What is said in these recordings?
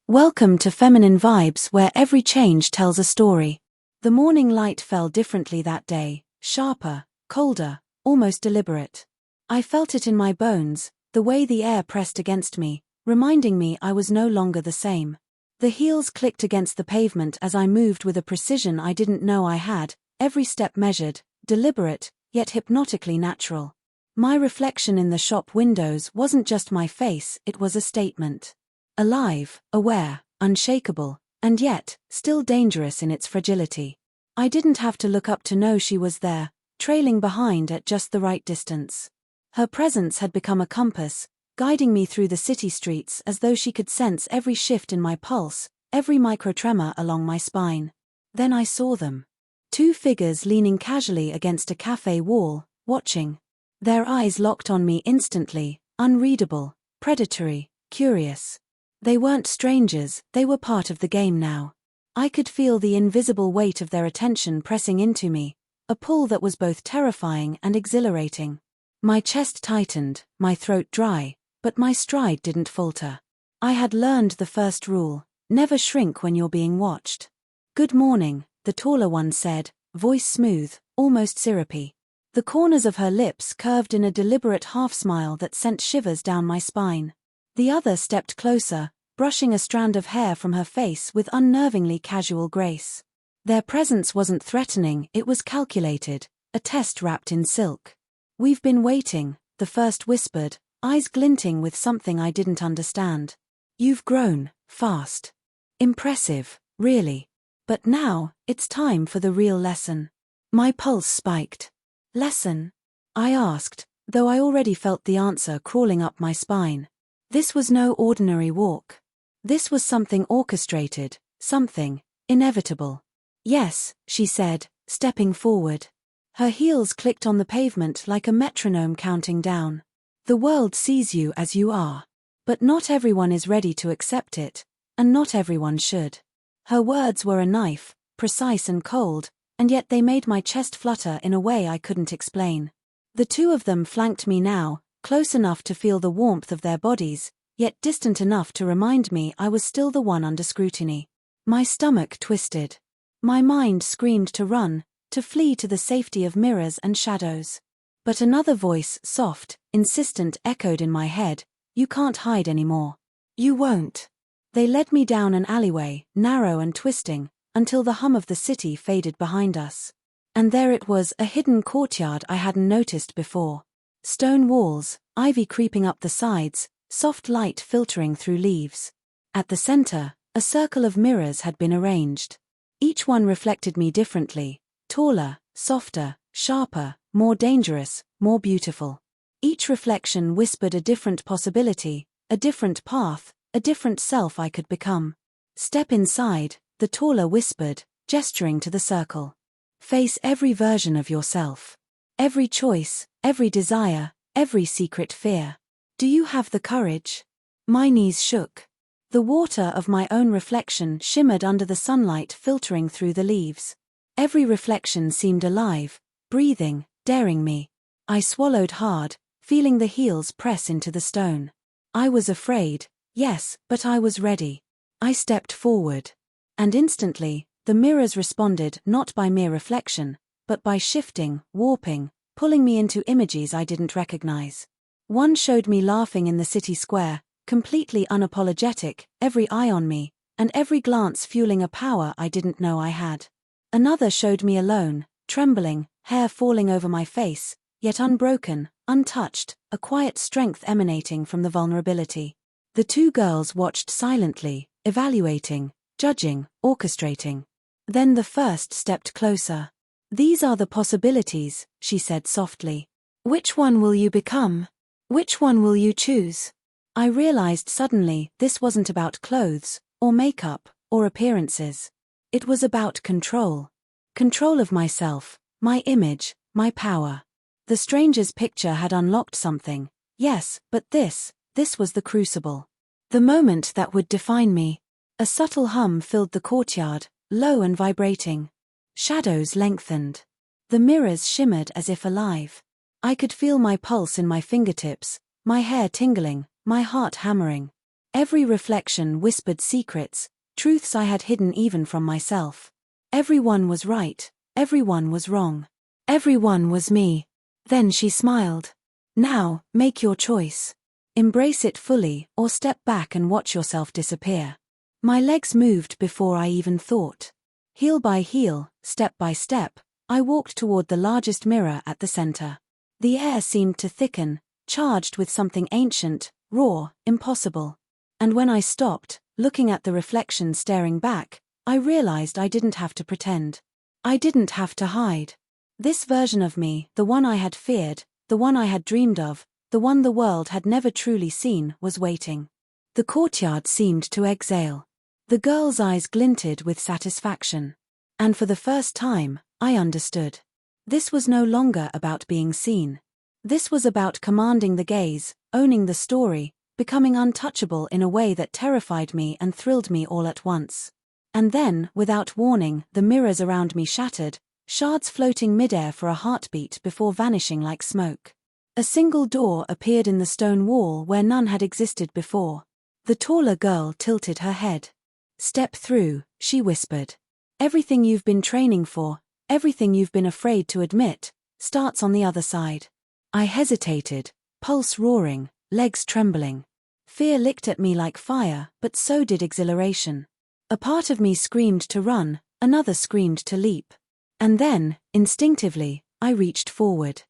Welcome to Feminine Vibes, where every change tells a story. The morning light fell differently that day, sharper, colder, almost deliberate. I felt it in my bones, the way the air pressed against me, reminding me I was no longer the same. The heels clicked against the pavement as I moved with a precision I didn't know I had, every step measured, deliberate, yet hypnotically natural. My reflection in the shop windows wasn't just my face, it was a statement. Alive, aware, unshakable, and yet, still dangerous in its fragility. I didn't have to look up to know she was there, trailing behind at just the right distance. Her presence had become a compass, guiding me through the city streets as though she could sense every shift in my pulse, every microtremor along my spine. Then I saw them. Two figures leaning casually against a cafe wall, watching. Their eyes locked on me instantly, unreadable, predatory, curious. They weren't strangers, they were part of the game now. I could feel the invisible weight of their attention pressing into me, a pull that was both terrifying and exhilarating. My chest tightened, my throat dry, but my stride didn't falter. I had learned the first rule: never shrink when you're being watched. "Good morning," the taller one said, voice smooth, almost syrupy. The corners of her lips curved in a deliberate half-smile that sent shivers down my spine. The other stepped closer, brushing a strand of hair from her face with unnervingly casual grace. Their presence wasn't threatening, it was calculated, a test wrapped in silk. "We've been waiting," the first whispered, eyes glinting with something I didn't understand. "You've grown, fast. Impressive, really. But now, it's time for the real lesson." My pulse spiked. "Lesson?" I asked, though I already felt the answer crawling up my spine. This was no ordinary walk. This was something orchestrated, something inevitable. "Yes," she said, stepping forward. Her heels clicked on the pavement like a metronome counting down. "The world sees you as you are. But not everyone is ready to accept it, and not everyone should." Her words were a knife, precise and cold, and yet they made my chest flutter in a way I couldn't explain. The two of them flanked me now, close enough to feel the warmth of their bodies, yet distant enough to remind me I was still the one under scrutiny. My stomach twisted. My mind screamed to run, to flee to the safety of mirrors and shadows. But another voice, soft, insistent, echoed in my head: "You can't hide anymore. You won't." They led me down an alleyway, narrow and twisting, until the hum of the city faded behind us. And there it was, a hidden courtyard I hadn't noticed before. Stone walls, ivy creeping up the sides, soft light filtering through leaves. At the center, a circle of mirrors had been arranged. Each one reflected me differently, taller, softer, sharper, more dangerous, more beautiful. Each reflection whispered a different possibility, a different path, a different self I could become. "Step inside," the taller whispered, gesturing to the circle. "Face every version of yourself. Every choice, every desire, every secret fear. Do you have the courage?" My knees shook. The water of my own reflection shimmered under the sunlight filtering through the leaves. Every reflection seemed alive, breathing, daring me. I swallowed hard, feeling the heels press into the stone. I was afraid, yes, but I was ready. I stepped forward. And instantly, the mirrors responded not by mere reflection, but by shifting, warping, pulling me into images I didn't recognize. One showed me laughing in the city square, completely unapologetic, every eye on me, and every glance fueling a power I didn't know I had. Another showed me alone, trembling, hair falling over my face, yet unbroken, untouched, a quiet strength emanating from the vulnerability. The two girls watched silently, evaluating, judging, orchestrating. Then the first stepped closer. "These are the possibilities," she said softly. "Which one will you become? Which one will you choose?" I realized suddenly this wasn't about clothes, or makeup, or appearances. It was about control. Control of myself, my image, my power. The stranger's picture had unlocked something, yes, but this was the crucible. The moment that would define me. A subtle hum filled the courtyard, low and vibrating. Shadows lengthened. The mirrors shimmered as if alive. I could feel my pulse in my fingertips, my hair tingling, my heart hammering. Every reflection whispered secrets, truths I had hidden even from myself. Everyone was right, everyone was wrong. Everyone was me. Then she smiled. Now, make your choice. Embrace it fully, or step back and watch yourself disappear. My legs moved before I even thought. Heel by heel, step by step, I walked toward the largest mirror at the center. The air seemed to thicken, charged with something ancient, raw, impossible. And when I stopped, looking at the reflection staring back, I realized I didn't have to pretend. I didn't have to hide. This version of me, the one I had feared, the one I had dreamed of, the one the world had never truly seen, was waiting. The courtyard seemed to exhale. The girl's eyes glinted with satisfaction. And for the first time, I understood. This was no longer about being seen. This was about commanding the gaze, owning the story, becoming untouchable in a way that terrified me and thrilled me all at once. And then, without warning, the mirrors around me shattered, shards floating midair for a heartbeat before vanishing like smoke. A single door appeared in the stone wall where none had existed before. The taller girl tilted her head. "Step through," she whispered. "Everything you've been training for, everything you've been afraid to admit, starts on the other side." I hesitated, pulse roaring, legs trembling. Fear licked at me like fire, but so did exhilaration. A part of me screamed to run, another screamed to leap. And then, instinctively, I reached forward.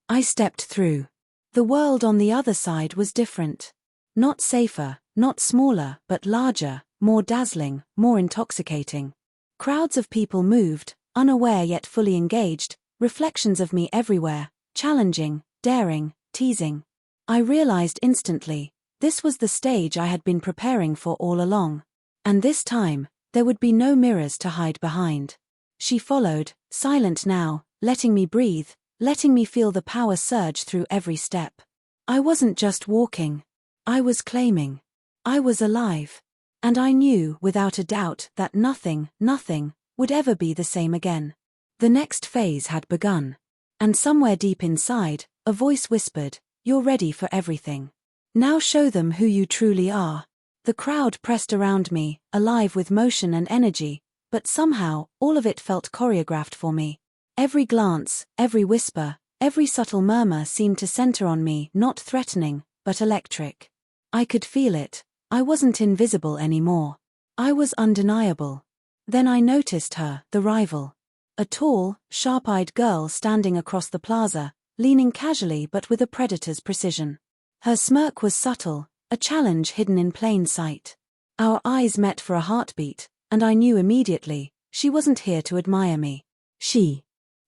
I stepped through. The world on the other side was different. Not safer, not smaller, but larger, more dazzling, more intoxicating. Crowds of people moved, unaware yet fully engaged, reflections of me everywhere, challenging, daring, teasing. I realized instantly, this was the stage I had been preparing for all along. And this time, there would be no mirrors to hide behind. She followed, silent now, letting me breathe, letting me feel the power surge through every step. I wasn't just walking. I was claiming. I was alive. And I knew, without a doubt, that nothing, would ever be the same again. The next phase had begun. And somewhere deep inside, a voice whispered, "You're ready for everything. Now show them who you truly are." The crowd pressed around me, alive with motion and energy, but somehow, all of it felt choreographed for me. Every glance, every whisper, every subtle murmur seemed to center on me, not threatening, but electric. I could feel it. I wasn't invisible anymore. I was undeniable. Then I noticed her, the rival. A tall, sharp-eyed girl standing across the plaza, leaning casually but with a predator's precision. Her smirk was subtle, a challenge hidden in plain sight. Our eyes met for a heartbeat, and I knew immediately, she wasn't here to admire me. She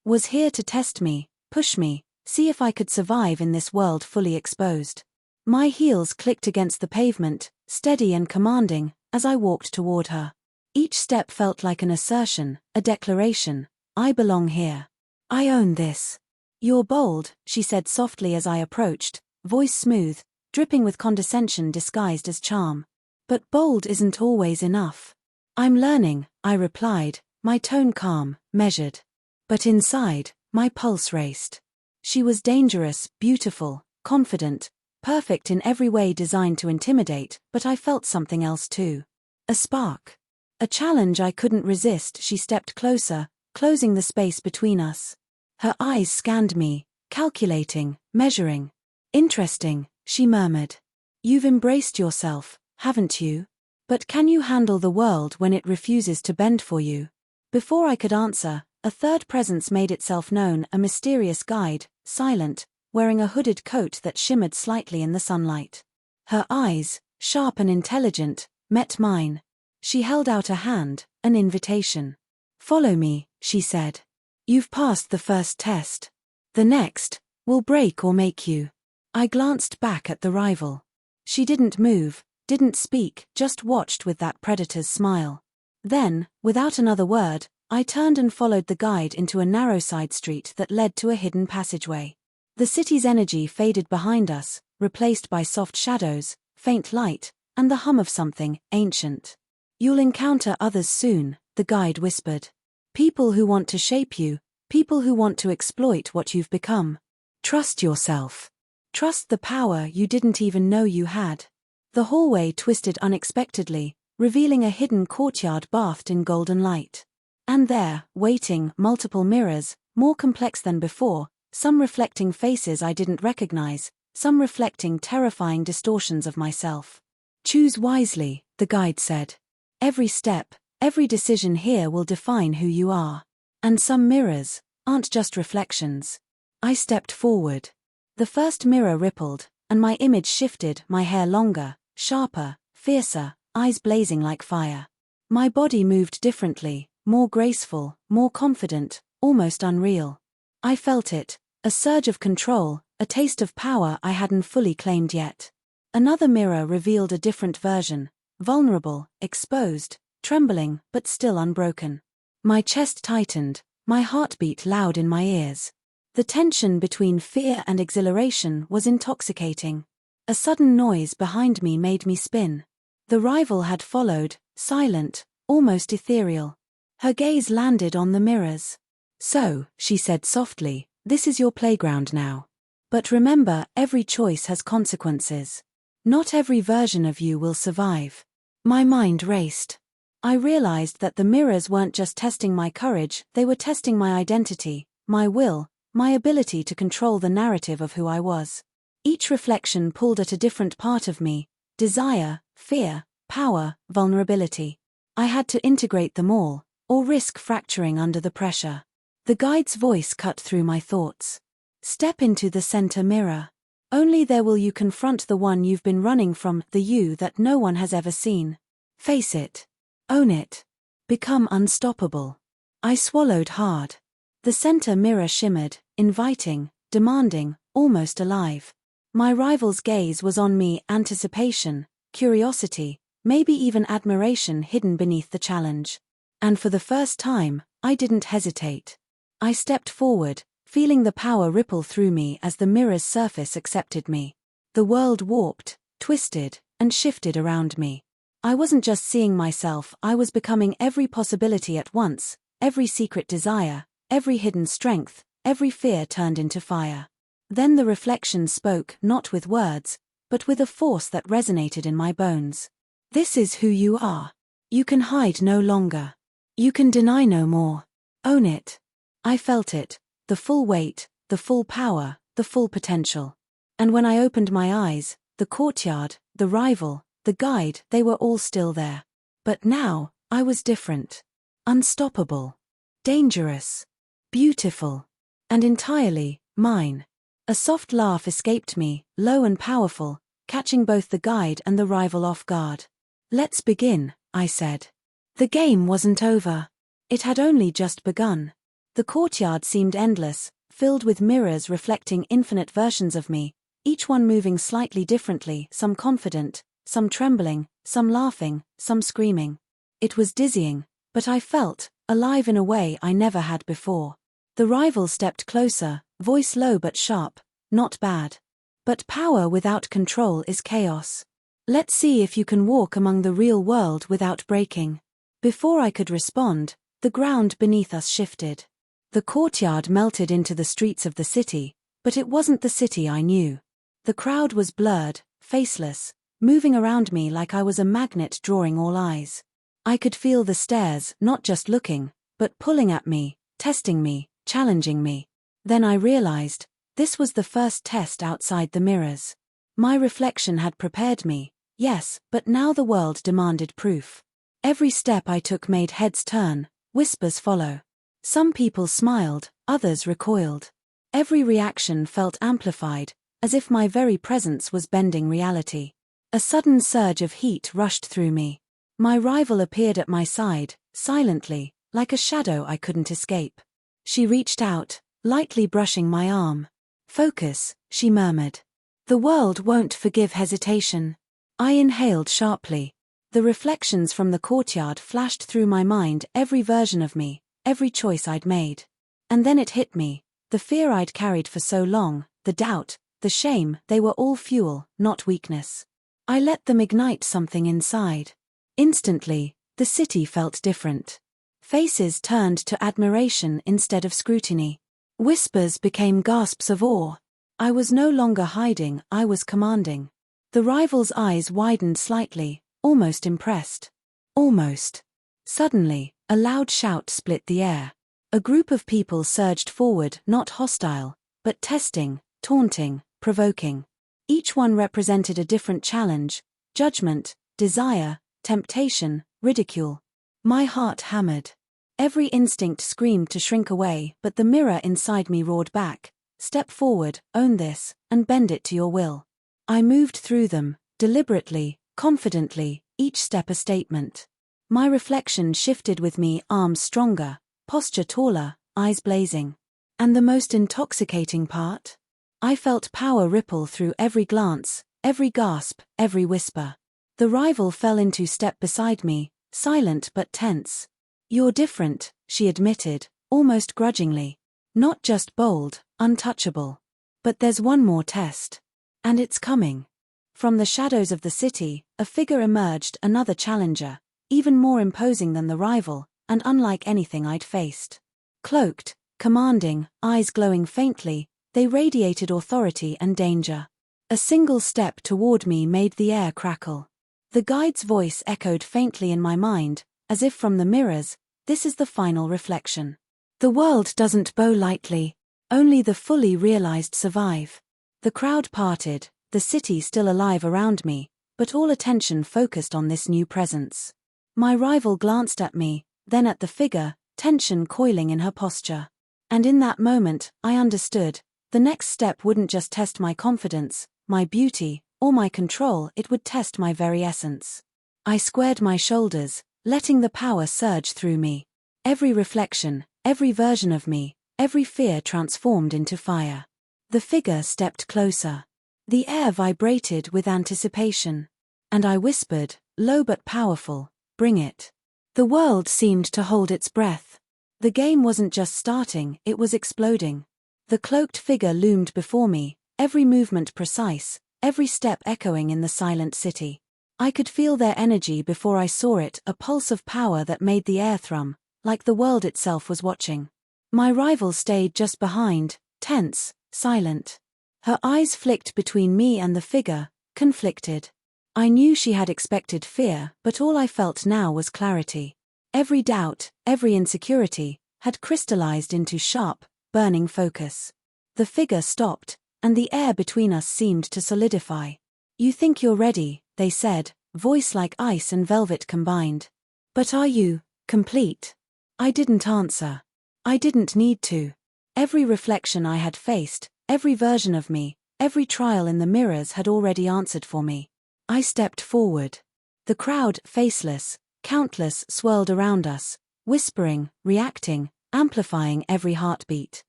was here to test me, push me, see if I could survive in this world fully exposed. My heels clicked against the pavement, steady and commanding, as I walked toward her. Each step felt like an assertion, a declaration. I belong here. I own this. "You're bold," she said softly as I approached, voice smooth, dripping with condescension disguised as charm. "But bold isn't always enough." "I'm learning," I replied, my tone calm, measured. But inside, my pulse raced. She was dangerous, beautiful, confident, perfect in every way designed to intimidate, but I felt something else too. A spark. A challenge I couldn't resist. She stepped closer, closing the space between us. Her eyes scanned me, calculating, measuring. "Interesting," she murmured. "You've embraced yourself, haven't you? But can you handle the world when it refuses to bend for you?" Before I could answer, a third presence made itself known, a mysterious guide, silent, wearing a hooded coat that shimmered slightly in the sunlight. Her eyes, sharp and intelligent, met mine. She held out a hand, an invitation. "Follow me," she said. "You've passed the first test. The next will break or make you." I glanced back at the rival. She didn't move, didn't speak, just watched with that predator's smile. Then, without another word, I turned and followed the guide into a narrow side street that led to a hidden passageway. The city's energy faded behind us, replaced by soft shadows, faint light, and the hum of something ancient. "You'll encounter others soon," the guide whispered. "People who want to shape you, people who want to exploit what you've become. Trust yourself. Trust the power you didn't even know you had." The hallway twisted unexpectedly, revealing a hidden courtyard bathed in golden light. And there, waiting, multiple mirrors, more complex than before, some reflecting faces I didn't recognize, some reflecting terrifying distortions of myself. Choose wisely, the guide said. Every step, every decision here will define who you are. And some mirrors aren't just reflections. I stepped forward. The first mirror rippled, and my image shifted, my hair longer, sharper, fiercer, eyes blazing like fire. My body moved differently, more graceful, more confident, almost unreal. I felt it, a surge of control, a taste of power I hadn't fully claimed yet. Another mirror revealed a different version, vulnerable, exposed, trembling, but still unbroken. My chest tightened, my heartbeat loud in my ears. The tension between fear and exhilaration was intoxicating. A sudden noise behind me made me spin. The rival had followed, silent, almost ethereal. Her gaze landed on the mirrors. So, she said softly, this is your playground now. But remember, every choice has consequences. Not every version of you will survive. My mind raced. I realized that the mirrors weren't just testing my courage, they were testing my identity, my will, my ability to control the narrative of who I was. Each reflection pulled at a different part of me: desire, fear, power, vulnerability. I had to integrate them all, or risk fracturing under the pressure. The guide's voice cut through my thoughts. Step into the center mirror. Only there will you confront the one you've been running from, the you that no one has ever seen. Face it. Own it. Become unstoppable. I swallowed hard. The center mirror shimmered, inviting, demanding, almost alive. My rival's gaze was on me, anticipation, curiosity, maybe even admiration hidden beneath the challenge. And for the first time, I didn't hesitate. I stepped forward, feeling the power ripple through me as the mirror's surface accepted me. The world warped, twisted, and shifted around me. I wasn't just seeing myself, I was becoming every possibility at once, every secret desire, every hidden strength, every fear turned into fire. Then the reflection spoke, not with words, but with a force that resonated in my bones. This is who you are. You can hide no longer. You can deny no more. Own it. I felt it, the full weight, the full power, the full potential. And when I opened my eyes, the courtyard, the rival, the guide, they were all still there. But now, I was different. Unstoppable. Dangerous. Beautiful. And entirely mine. A soft laugh escaped me, low and powerful, catching both the guide and the rival off guard. Let's begin, I said. The game wasn't over. It had only just begun. The courtyard seemed endless, filled with mirrors reflecting infinite versions of me, each one moving slightly differently, some confident, some trembling, some laughing, some screaming. It was dizzying, but I felt alive in a way I never had before. The rival stepped closer, voice low but sharp. Not bad. But power without control is chaos. Let's see if you can walk among the real world without breaking. Before I could respond, the ground beneath us shifted. The courtyard melted into the streets of the city, but it wasn't the city I knew. The crowd was blurred, faceless, moving around me like I was a magnet drawing all eyes. I could feel the stares, not just looking, but pulling at me, testing me, challenging me. Then I realized, this was the first test outside the mirrors. My reflection had prepared me, yes, but now the world demanded proof. Every step I took made heads turn, whispers follow. Some people smiled, others recoiled. Every reaction felt amplified, as if my very presence was bending reality. A sudden surge of heat rushed through me. My rival appeared at my side, silently, like a shadow I couldn't escape. She reached out, lightly brushing my arm. "Focus," she murmured. "The world won't forgive hesitation." I inhaled sharply. The reflections from the courtyard flashed through my mind, every version of me, every choice I'd made. And then it hit me, the fear I'd carried for so long, the doubt, the shame, they were all fuel, not weakness. I let them ignite something inside. Instantly, the city felt different. Faces turned to admiration instead of scrutiny. Whispers became gasps of awe. I was no longer hiding, I was commanding. The rival's eyes widened slightly, almost impressed. Almost. Suddenly, a loud shout split the air. A group of people surged forward, not hostile, but testing, taunting, provoking. Each one represented a different challenge: judgment, desire, temptation, ridicule. My heart hammered. Every instinct screamed to shrink away, but the mirror inside me roared back: step forward, own this, and bend it to your will. I moved through them, deliberately, confidently, each step a statement. My reflection shifted with me, arms stronger, posture taller, eyes blazing. And the most intoxicating part? I felt power ripple through every glance, every gasp, every whisper. The rival fell into step beside me, silent but tense. You're different, she admitted, almost grudgingly. Not just bold, untouchable. But there's one more test. And it's coming. From the shadows of the city, a figure emerged, another challenger, even more imposing than the rival, and unlike anything I'd faced. Cloaked, commanding, eyes glowing faintly, they radiated authority and danger. A single step toward me made the air crackle. The guide's voice echoed faintly in my mind, as if from the mirrors: this is the final reflection. The world doesn't bow lightly. Only the fully realized survive. The crowd parted, the city still alive around me, but all attention focused on this new presence. My rival glanced at me, then at the figure, tension coiling in her posture. And in that moment, I understood. The next step wouldn't just test my confidence, my beauty, or my control, it would test my very essence. I squared my shoulders, letting the power surge through me. Every reflection, every version of me, every fear transformed into fire. The figure stepped closer. The air vibrated with anticipation. And I whispered, low but powerful, bring it. The world seemed to hold its breath. The game wasn't just starting, it was exploding. The cloaked figure loomed before me, every movement precise, every step echoing in the silent city. I could feel their energy before I saw it, a pulse of power that made the air thrum, like the world itself was watching. My rival stayed just behind, tense, silent. Her eyes flicked between me and the figure, conflicted. I knew she had expected fear, but all I felt now was clarity. Every doubt, every insecurity, had crystallized into sharp, burning focus. The figure stopped, and the air between us seemed to solidify. You think you're ready, they said, voice like ice and velvet combined. But are you complete? I didn't answer. I didn't need to. Every reflection I had faced, every version of me, every trial in the mirrors had already answered for me. I stepped forward. The crowd, faceless, countless, swirled around us, whispering, reacting, amplifying every heartbeat.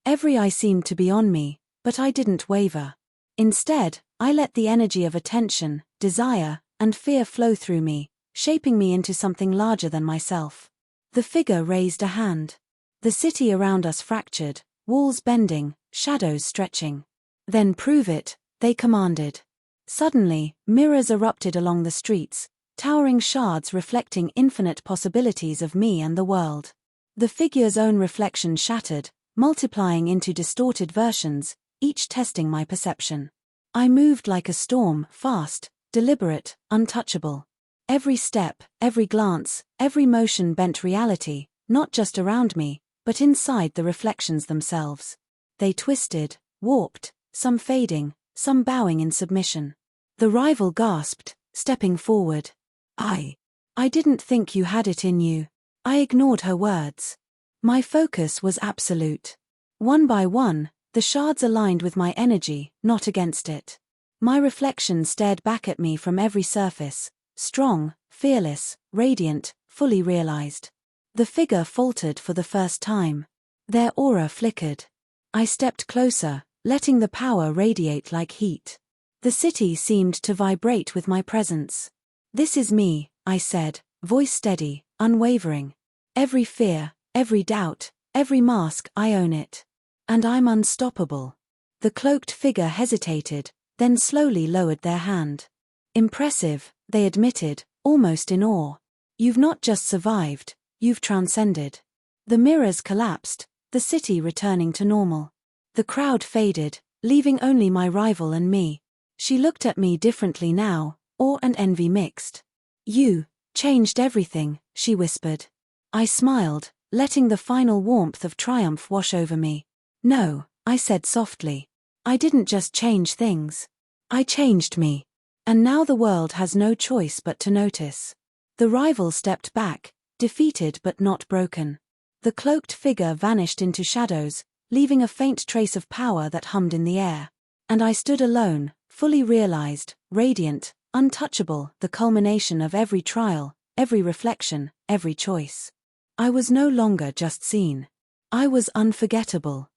Every eye seemed to be on me, but I didn't waver. Instead, I let the energy of attention, desire, and fear flow through me, shaping me into something larger than myself. The figure raised a hand. The city around us fractured, walls bending, shadows stretching. Then prove it, they commanded. Suddenly, mirrors erupted along the streets, towering shards reflecting infinite possibilities of me and the world. The figure's own reflection shattered, multiplying into distorted versions, each testing my perception. I moved like a storm, fast, deliberate, untouchable. Every step, every glance, every motion bent reality, not just around me, but inside the reflections themselves. They twisted, warped, some fading, some bowing in submission. The rival gasped, stepping forward. I didn't think you had it in you. I ignored her words. My focus was absolute. One by one, the shards aligned with my energy, not against it. My reflection stared back at me from every surface, strong, fearless, radiant, fully realized. The figure faltered for the first time. Their aura flickered. I stepped closer, letting the power radiate like heat. The city seemed to vibrate with my presence. This is me, I said, voice steady, unwavering. Every fear, every doubt, every mask, I own it. And I'm unstoppable. The cloaked figure hesitated, then slowly lowered their hand. Impressive, they admitted, almost in awe. You've not just survived, you've transcended. The mirrors collapsed, the city returning to normal. The crowd faded, leaving only my rival and me. She looked at me differently now, awe and envy mixed. You changed everything, she whispered. I smiled, letting the final warmth of triumph wash over me. No, I said softly. I didn't just change things. I changed me. And now the world has no choice but to notice. The rival stepped back, defeated but not broken. The cloaked figure vanished into shadows, leaving a faint trace of power that hummed in the air. And I stood alone, fully realized, radiant, untouchable, the culmination of every trial, every reflection, every choice. I was no longer just seen. I was unforgettable.